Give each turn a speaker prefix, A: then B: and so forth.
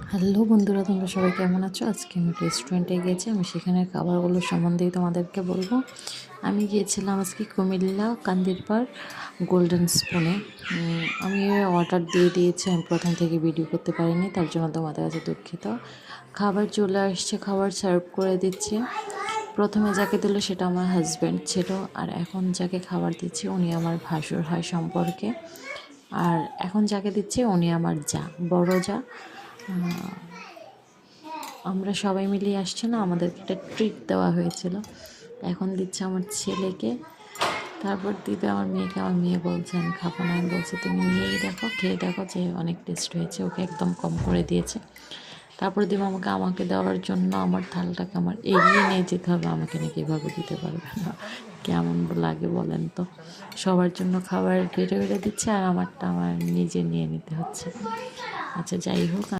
A: Hello বন্ধুরা, তোমরা সবাই কেমন আছো? আজকে আমি রেস্টুরেন্টে গিয়েছি, আমি সেখানের খাবারগুলো সম্বন্ধেই তোমাদেরকে বলবো। আমি গিয়েছিলাম আজকে কুমিল্লা কান্দিরপাড় গোল্ডেন স্পুনে। আমি অর্ডার দিয়ে দিয়েছি, আমি প্রথম থেকে ভিডিও করতে পারিনি, তার জন্য তোমাদের কাছে দুঃখিত। খাবার চলে আসছে, খাবার সার্ভ করে দিচ্ছে। প্রথমে যাকে দিল সেটা আমার হাজব্যান্ড ছিল, আর এখন যাকে খাবার দিচ্ছে উনি আমার ভাসুর হয় সম্পর্কে। আর এখন যাকে দিচ্ছে উনি আমার যা, বড় যা। আমরা সবাই মিলিয়ে আসছি না, আমাদেরকে একটা ট্রিট দেওয়া হয়েছিল। এখন দিচ্ছে আমার ছেলেকে, তারপর দিবে আমার মেয়েকে। আমার মেয়ে বলছে আমি খাবো না, আমি বলছি তুমি নিয়েই দেখো, খেয়ে দেখো যে অনেক টেস্ট হয়েছে। ওকে একদম কম করে দিয়েছে। তারপর দিব আমাকে আমাকে দেওয়ার জন্য আমার থালটাকে আমার এগিয়ে নিয়ে যেতে হবে, আমাকে নাকি এভাবে দিতে পারবে না। কেমন লাগে বলেন তো? সবার জন্য খাবার বেড়ে বেড়ে দিচ্ছে আর আমারটা আমার নিজে নিয়ে নিতে হচ্ছে। আচ্ছা, যাই হোক।